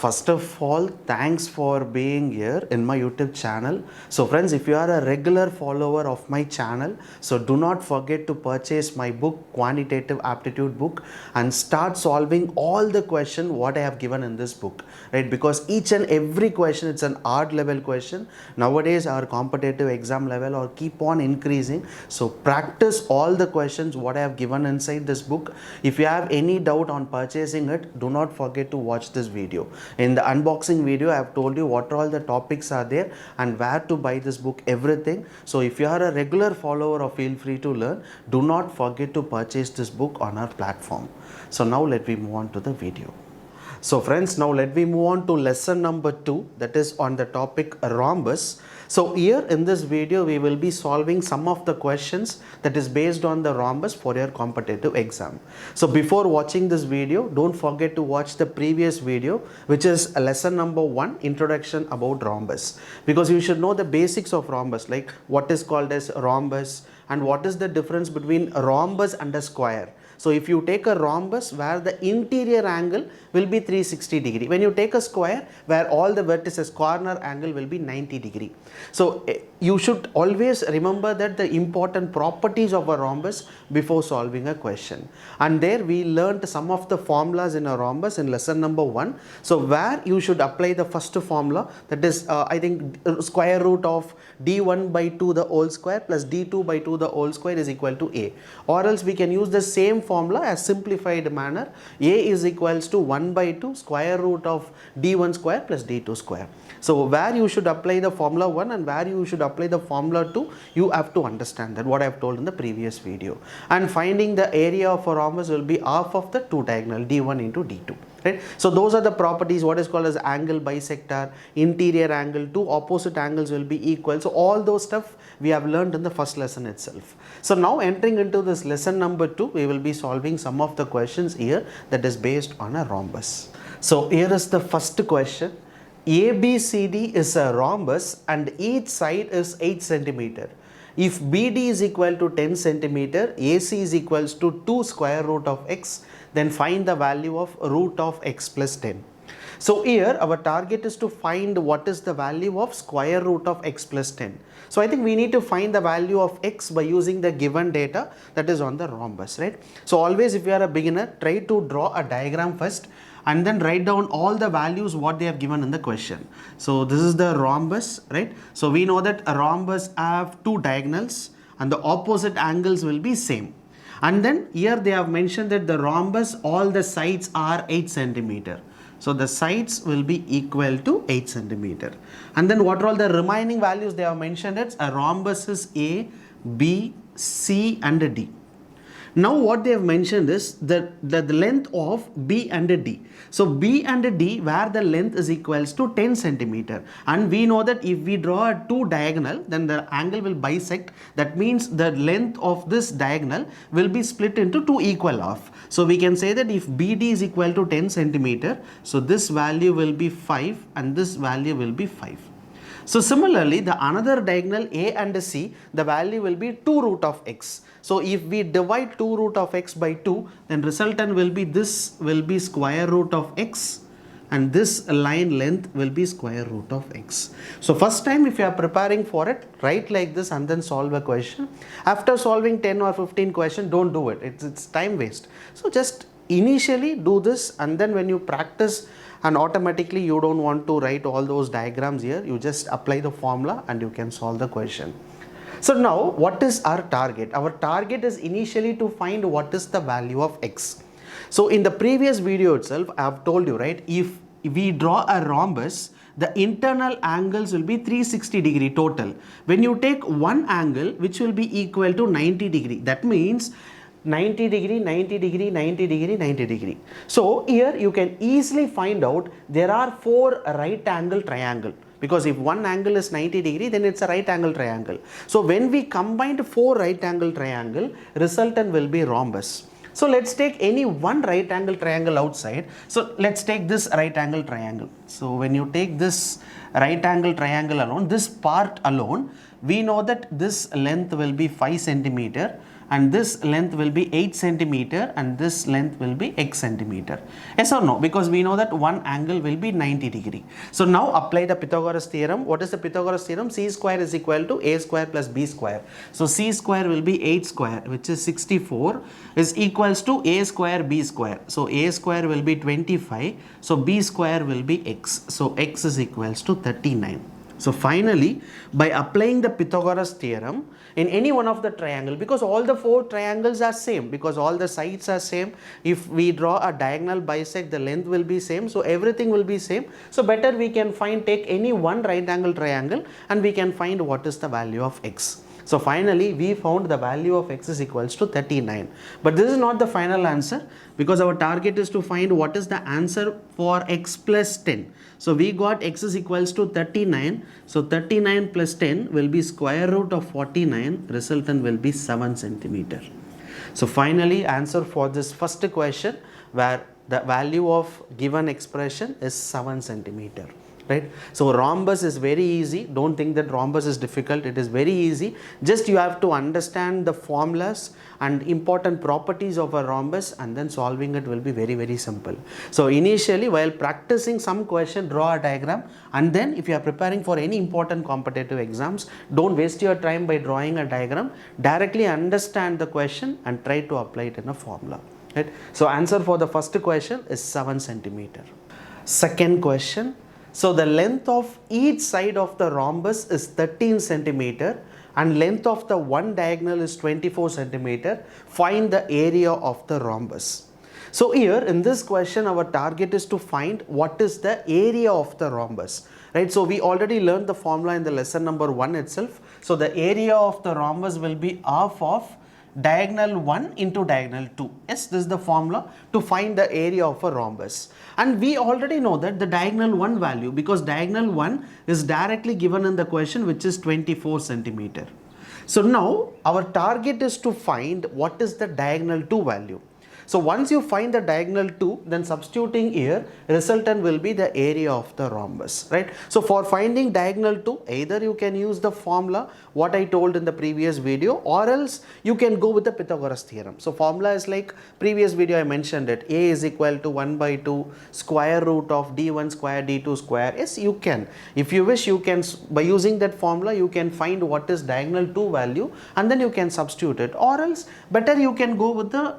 First of all, thanks for being here in my YouTube channel. So friends, if you are a regular follower of my channel, so do not forget to purchase my book, Quantitative Aptitude book, and start solving all the question what I have given in this book, right? Because each and every question, it's an art level question. Nowadays, our competitive exam level or keep on increasing. So practice all the questions what I have given inside this book. If you have any doubt on purchasing it, do not forget to watch this video. In the unboxing video, I have told you what all the topics are there and where to buy this book, everything. So if you are a regular follower or feel free to learn, do not forget to purchase this book on our platform. So now let me move on to the video. So friends, now let me move on to lesson number 2, that is on the topic rhombus. So here in this video, we will be solving some of the questions that is based on the rhombus for your competitive exam. So before watching this video, don't forget to watch the previous video, which is lesson number 1, introduction about rhombus, because you should know the basics of rhombus, like what is called as rhombus and what is the difference between a rhombus and a square. So if you take a rhombus where the interior angle will be 360 degree, when you take a square where all the vertices corner angle will be 90 degree. So you should always remember that the important properties of a rhombus before solving a question. And there we learned some of the formulas in a rhombus in lesson number 1. So where you should apply the first formula, that is I think square root of d1 by 2 the whole square plus d2 by 2 the whole square is equal to a. Or else we can use the same formula as simplified manner. A is equals to 1 by 2 square root of d1 square plus d2 square. So where you should apply the formula 1 and where you should apply the formula 2, you have to understand that what I have told in the previous video. And finding the area of a rhombus will be half of the 2 diagonal d1 into d2. Right? So those are the properties, what is called as angle bisector, interior angle, 2 opposite angles will be equal. So all those stuff we have learned in the first lesson itself. So now entering into this lesson number 2, we will be solving some of the questions here that is based on a rhombus. So here is the first question. ABCD is a rhombus and each side is 8 centimeter. If BD is equal to 10 centimeter, AC is equals to 2 square root of x, then find the value of root of x plus 10. So here our target is to find what is the value of square root of x plus 10. So I think we need to find the value of x by using the given data that is on the rhombus, right? So always if you are a beginner, try to draw a diagram first and then write down all the values what they have given in the question. So this is the rhombus, right? So we know that a rhombus have 2 diagonals and the opposite angles will be same. And then here they have mentioned that the rhombus, all the sides are 8 centimeter. So the sides will be equal to 8 centimeter. And then what are all the remaining values they have mentioned? It's a rhombus is A, B, C and D. Now what they have mentioned is the length of B and D. So B and D where the length is equals to 10 centimeter. And we know that if we draw a 2 diagonal, then the angle will bisect. That means the length of this diagonal will be split into 2 equal half. So we can say that if BD is equal to 10 centimeter, so this value will be 5 and this value will be 5. So similarly, the another diagonal A and C, the value will be 2 root of x. So if we divide 2 root of x by 2, then resultant will be this will be square root of x and this line length will be square root of x. So first time if you are preparing for it, write like this and then solve a question. After solving 10 or 15 questions, don't do it. It's time waste. So just initially do this and then when you practice and automatically you don't want to write all those diagrams here, you just apply the formula and you can solve the question. So now what is our target? Our target is initially to find what is the value of x. So in the previous video itself, I have told you, right, if we draw a rhombus, the internal angles will be 360 degree total. When you take one angle which will be equal to 90 degree, that means 90 degree, 90 degree, 90 degree, 90 degree. So here you can easily find out there are 4 right angle triangle. Because if one angle is 90 degree, then it's a right angle triangle. So when we combined 4 right angle triangle, resultant will be rhombus. So let's take any one right angle triangle outside. So let's take this right angle triangle. So when you take this right angle triangle alone, this part alone, we know that this length will be 5 centimeter and this length will be 8 centimeter and this length will be x centimeter. Yes or no? Because we know that one angle will be 90 degree. So now apply the Pythagoras theorem. What is the Pythagoras theorem? C square is equal to a square plus b square. So C square will be 8 square, which is 64, is equals to a square b square. So a square will be 25. So b square will be x. So x is equals to 39. So finally, by applying the Pythagoras theorem in any one of the triangle, because all the four triangles are same, because all the sides are same, if we draw a diagonal bisect, the length will be same, so everything will be same. So better we can take any one right angle triangle and we can find what is the value of x. So finally, we found the value of x is equals to 39. But this is not the final answer, because our target is to find what is the answer for x plus 10. So we got x is equals to 39. So 39 plus 10 will be square root of 49. Resultant will be 7 centimeter. So finally, answer for this first question, where the value of given expression is 7 centimeter. Right? So rhombus is very easy. Don't think that rhombus is difficult. It is very easy. Just you have to understand the formulas and important properties of a rhombus, and then solving it will be very, very simple. So initially, while practicing some question, draw a diagram, and then if you are preparing for any important competitive exams, don't waste your time by drawing a diagram. Directly understand the question and try to apply it in a formula. Right? So answer for the first question is 7 centimeter. Second question. So the length of each side of the rhombus is 13 centimeter and length of the one diagonal is 24 centimeter. Find the area of the rhombus. So here in this question, our target is to find what is the area of the rhombus. Right? So we already learned the formula in the lesson number 1 itself. So the area of the rhombus will be half of diagonal 1 into diagonal 2. Yes, this is the formula to find the area of a rhombus. And we already know that the diagonal 1 value, because diagonal 1 is directly given in the question, which is 24 centimeter. So now our target is to find what is the diagonal 2 value. So once you find the diagonal 2, then substituting here, resultant will be the area of the rhombus, right? So for finding diagonal 2, either you can use the formula what I told in the previous video, or else you can go with the Pythagoras theorem. So formula is like previous video I mentioned it, a is equal to 1 by 2 square root of d1 square d2 square. Yes, you can. If you wish, you can, by using that formula, you can find what is diagonal 2 value and then you can substitute it, or else better you can go with the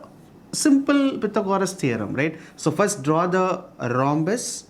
simple Pythagoras theorem, right? So first draw the rhombus,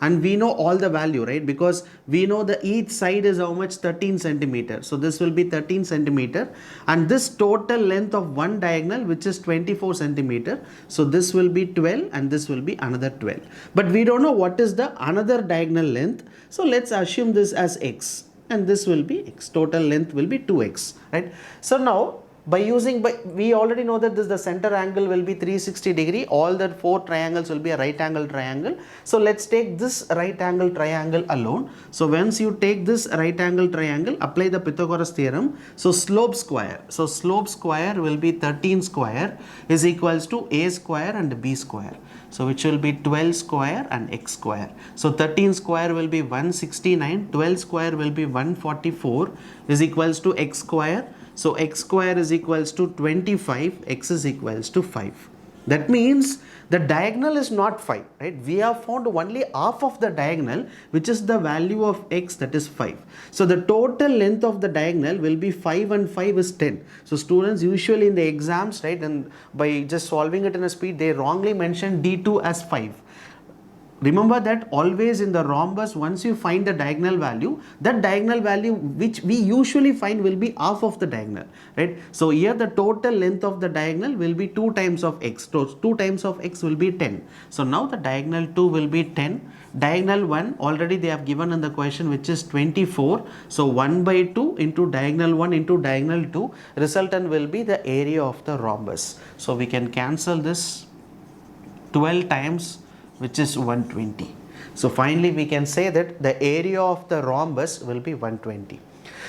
and we know all the value, right? Because we know the each side is how much, 13 centimeter. So this will be 13 centimeter, and this total length of one diagonal, which is 24 centimeter. So this will be 12 and this will be another 12. But we don't know what is the another diagonal length. So let's assume this as x, and this will be x. Total length will be 2x, right? So now we already know that the center angle will be 360 degree. All the four triangles will be a right angle triangle. So let's take this right angle triangle alone. So once you take this right angle triangle, apply the Pythagoras theorem. So slope square. So slope square will be 13 square is equals to a square and b square. So which will be 12 square and x square. So 13 square will be 169, 12 square will be 144 is equals to x square. So x square is equals to 25, x is equals to 5. That means the diagonal is not 5, right? We have found only half of the diagonal, which is the value of x, that is 5. So the total length of the diagonal will be 5 and 5 is 10. So students usually in the exams, right, and by just solving it in a speed, they wrongly mention D2 as 5. Remember that always in the rhombus, once you find the diagonal value, that diagonal value which we usually find will be half of the diagonal, right? So here the total length of the diagonal will be 2 times of x. So 2 times of x will be 10. So now the diagonal 2 will be 10. Diagonal 1 already they have given in the question, which is 24. So 1 by 2 into diagonal 1 into diagonal 2, resultant will be the area of the rhombus. So we can cancel this 12 times, which is 120. So finally we can say that the area of the rhombus will be 120.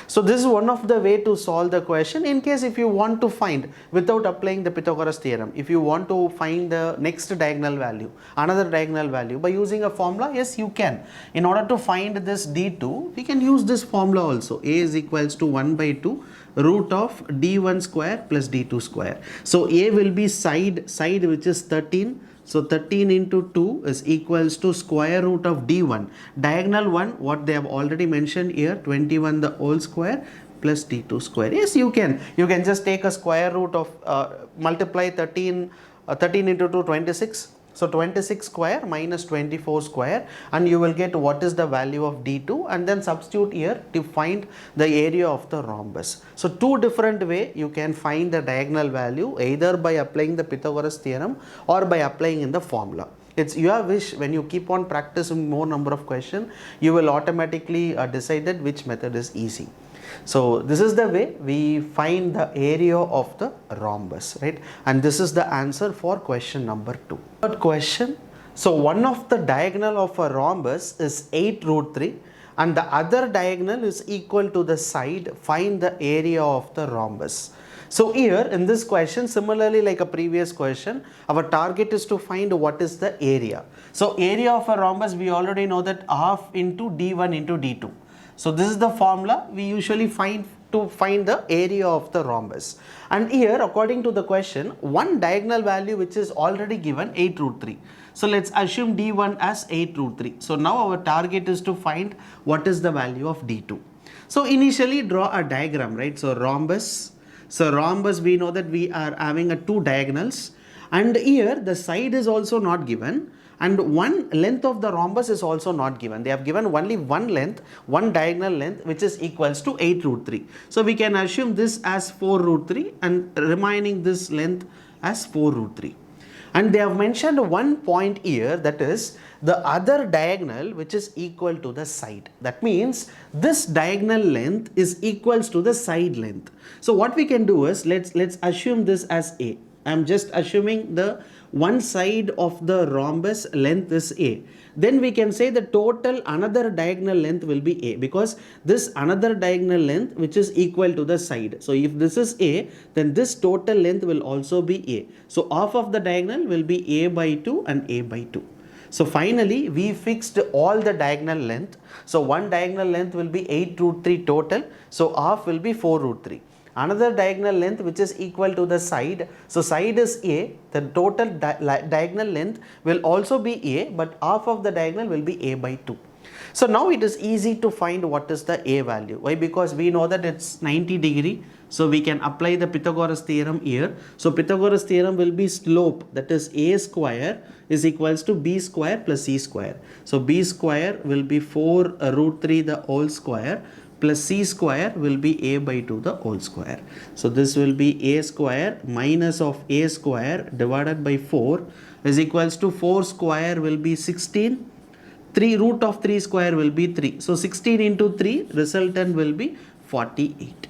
So this is one of the way to solve the question. In case if you want to find without applying the Pythagoras theorem, if you want to find the next diagonal value, another diagonal value by using a formula, yes you can. In order to find this d2, we can use this formula also. A is equals to 1 by 2 root of d1 square plus d2 square. So A will be side which is 13. So 13 into 2 is equals to square root of d1. Diagonal 1, what they have already mentioned here, 21 the whole square plus d2 square. Yes, you can. You can just take a square root of, multiply 13 into 2, 26. So 26 square minus 24 square, and you will get what is the value of d2, and then substitute here to find the area of the rhombus. So two different way you can find the diagonal value, either by applying the Pythagoras theorem or by applying in the formula. It's your wish. When you keep on practicing more number of questions, you will automatically decide that which method is easy. So this is the way we find the area of the rhombus, right? And this is the answer for question number 2. Third question. So one of the diagonal of a rhombus is 8 root 3 and the other diagonal is equal to the side. Find the area of the rhombus. So here in this question, similarly like a previous question, our target is to find what is the area. So area of a rhombus, we already know that half into d1 into d2. So this is the formula we usually find to find the area of the rhombus. And here according to the question, one diagonal value which is already given 8 root 3. So let's assume d1 as 8 root 3. So now our target is to find what is the value of d2. So initially draw a diagram, right? So rhombus. So rhombus, we know that we are having a two diagonals, and here the side is also not given. And one length of the rhombus is also not given. They have given only one length, one diagonal length, which is equals to 8 root 3. So we can assume this as 4 root 3 and remaining this length as 4 root 3. And they have mentioned one point here, that is the other diagonal which is equal to the side. That means this diagonal length is equals to the side length. So what we can do is let's assume this as A. I am just assuming the one side of the rhombus length is A. Then we can say the total another diagonal length will be A, because this another diagonal length which is equal to the side. So if this is A, then this total length will also be A. So half of the diagonal will be A by 2 and A by 2. So finally we fixed all the diagonal length. So one diagonal length will be 8 root 3 total. So half will be 4 root 3. Another diagonal length which is equal to the side. So side is A, the total diagonal length will also be A, but half of the diagonal will be A by 2. So now it is easy to find what is the A value. Why? Because we know that it's 90 degree. So we can apply the Pythagoras theorem here. So Pythagoras theorem will be slope, that is A square is equals to B square plus C square. So B square will be 4 root 3 the whole square, plus C square will be A by 2 the whole square. So this will be A square minus of A square divided by 4 is equals to 4 square will be 16. 3 root of 3 square will be 3. So 16 into 3 resultant will be 48.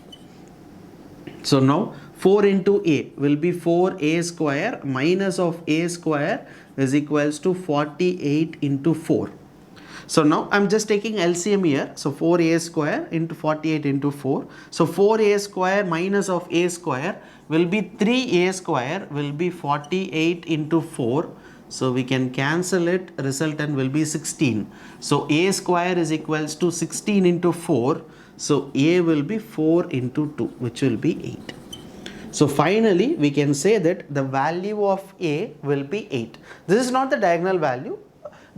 So now 4 into A will be 4A square minus of A square is equals to 48 into 4. So now I'm just taking LCM here. So 4A square into 48 into 4. So 4A square minus of A square will be 3A square will be 48 into 4. So we can cancel it. Resultant will be 16. So A square is equals to 16 into 4. So A will be 4 into 2, which will be 8. So finally we can say that the value of A will be 8. This is not the diagonal value.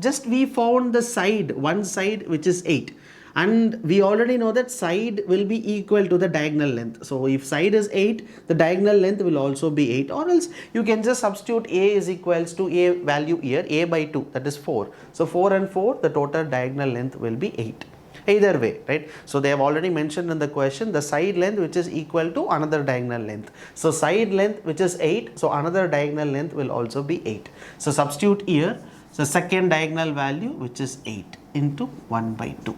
Just we found the side, one side which is 8, and we already know that side will be equal to the diagonal length. So if side is 8, the diagonal length will also be 8, or else you can just substitute A is equals to A value here, A by 2, that is 4. So 4 and 4, the total diagonal length will be 8. Either way, right? So they have already mentioned in the question the side length which is equal to another diagonal length. So side length which is 8, so another diagonal length will also be 8. So substitute here. So second diagonal value which is 8 into 1 by 2.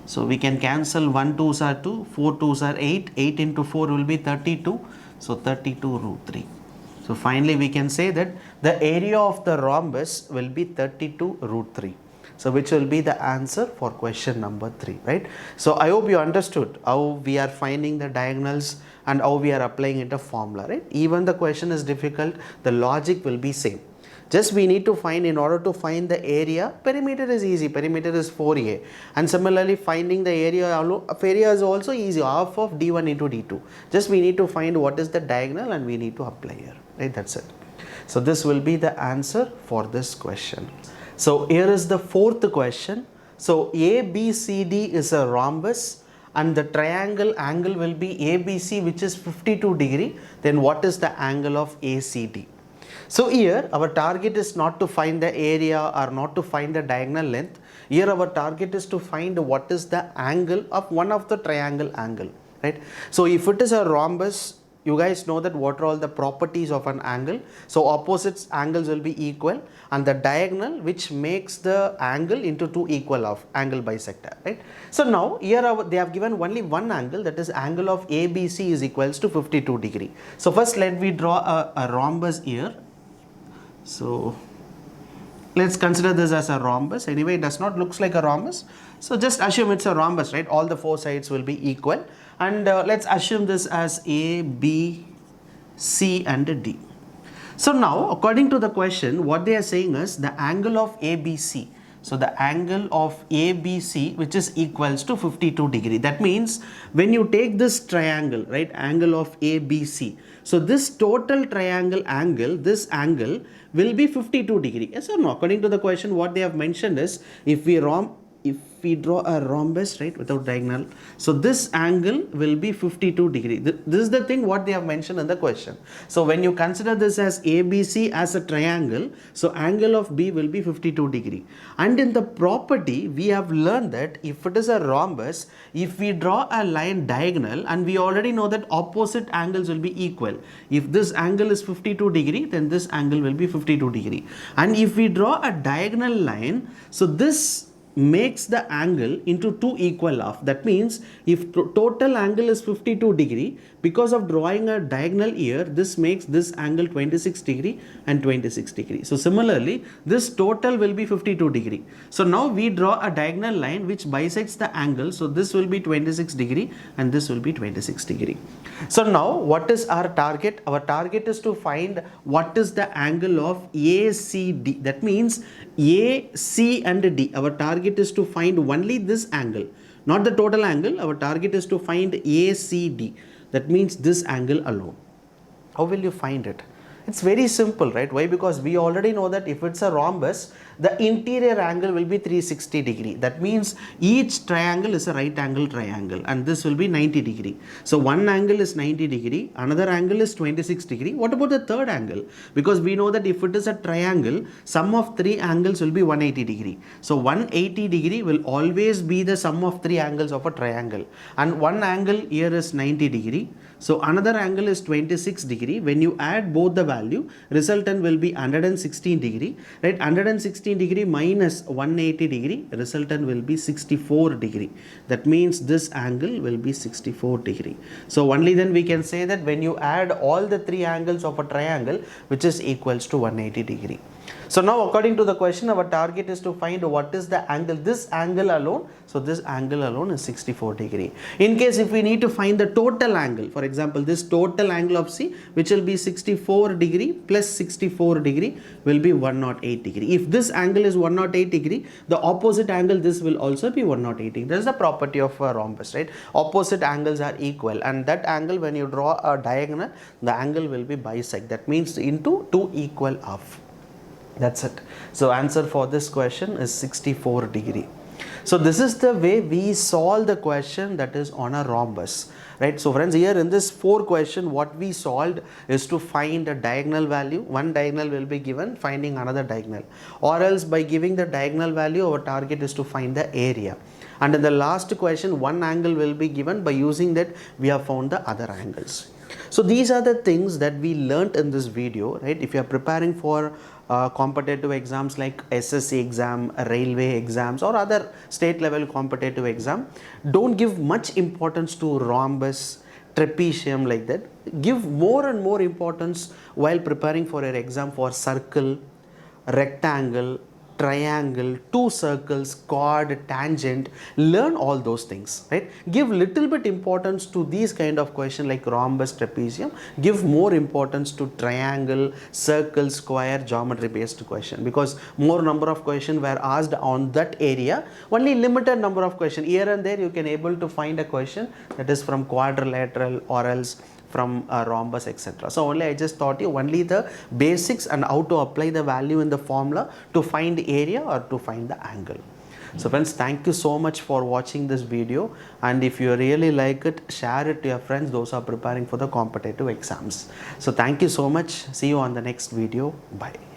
So we can cancel 1 2s are 2, 4 2s are 8, 8 into 4 will be 32. So 32 root 3. So finally we can say that the area of the rhombus will be 32 root 3. So which will be the answer for question number 3, right? So I hope you understood how we are finding the diagonals and how we are applying it a formula, right? Even the question is difficult, the logic will be same. Just we need to find, in order to find the area, perimeter is easy, perimeter is 4a, and similarly finding the area of area is also easy, half of d1 into d2. Just we need to find what is the diagonal and we need to apply here, right? That's it. So this will be the answer for this question. So here is the fourth question. So ABCD is a rhombus and the triangle angle will be ABC, which is 52 degree. Then what is the angle of ACD? So here our target is not to find the area or not to find the diagonal length. Here our target is to find what is the angle of one of the triangle angle, right? So if it is a rhombus, you guys know that what are all the properties of an angle. So opposite angles will be equal and the diagonal which makes the angle into two equal of angle bisector, right? So now here they have given only one angle, that is angle of ABC is equals to 52 degree. So first let me draw a rhombus here. So let's consider this as a rhombus. Anyway, it does not looks like a rhombus. So just assume it's a rhombus, right? All the four sides will be equal. And let's assume this as A, B, C and D. So now according to the question, what they are saying is the angle of ABC. So the angle of ABC, which is equals to 52 degree. That means when you take this triangle, right, angle of ABC. So this total triangle angle, this angle will be 52 degree. Yes or no? According to the question, what they have mentioned is if we draw a rhombus, right, without diagonal, so this angle will be 52 degree. This is the thing what they have mentioned in the question. So when you consider this as ABC as a triangle, so angle of B will be 52 degree. And in the property, we have learned that if it is a rhombus, if we draw a line diagonal, and we already know that opposite angles will be equal. If this angle is 52 degree, then this angle will be 52 degree. And if we draw a diagonal line, so this makes the angle into two equal half. That means if total angle is 52 degree, because of drawing a diagonal here, this makes this angle 26 degree and 26 degree. So similarly, this total will be 52 degree. So now we draw a diagonal line which bisects the angle. So this will be 26 degree and this will be 26 degree. So now what is our target? Our target is to find what is the angle of ACD. That means AC and D. Our target is to find only this angle, not the total angle. Our target is to find ACD. That means this angle alone. How will you find it? It's very simple, right? Why? Because we already know that if it's a rhombus, the interior angle will be 360 degree. That means each triangle is a right angle triangle and this will be 90 degree. So one angle is 90 degree, another angle is 26 degree. What about the third angle? Because we know that if it is a triangle, sum of three angles will be 180 degree. So 180 degree will always be the sum of three angles of a triangle. And one angle here is 90 degree. So another angle is 26 degree. When you add both the value, resultant will be 116 degree, right? 116 degree minus 180 degree, resultant will be 64 degree. That means this angle will be 64 degree. So only then we can say that when you add all the three angles of a triangle, which is equals to 180 degree. So now according to the question, our target is to find what is the angle, this angle alone. So this angle alone is 64 degree. In case if we need to find the total angle, for example, this total angle of C, which will be 64 degree plus 64 degree will be 108 degree. If this angle is 108 degree, the opposite angle, this will also be 108 degree. That is the property of a rhombus, right? Opposite angles are equal and that angle, when you draw a diagonal, the angle will be bisect. That means into two equal half. That's it. So answer for this question is 64 degree. So this is the way we solve the question that is on a rhombus, right? So friends, here in this 4 question, what we solved is to find a diagonal value. One diagonal will be given, finding another diagonal, or else by giving the diagonal value, our target is to find the area. And in the last question, one angle will be given. By using that, we have found the other angles. So these are the things that we learnt in this video, right? If you are preparing for competitive exams like SSC exam, railway exams or other state level competitive exam, don't give much importance to rhombus, trapezium like that. Give more and more importance while preparing for your exam for circle, rectangle, triangle, two circles, chord, tangent. Learn all those things, right? Give little bit importance to these kind of question like rhombus, trapezium. Give more importance to triangle, circle, square, geometry based question, because more number of questions were asked on that area. Only limited number of questions here and there you can able to find a question that is from quadrilateral or else from rhombus, etc. So only I just taught you only the basics and how to apply the value in the formula to find area or to find the angle. So friends, thank you so much for watching this video, and if you really like it, share it to your friends, those are preparing for the competitive exams. So thank you so much. See you on the next video. Bye.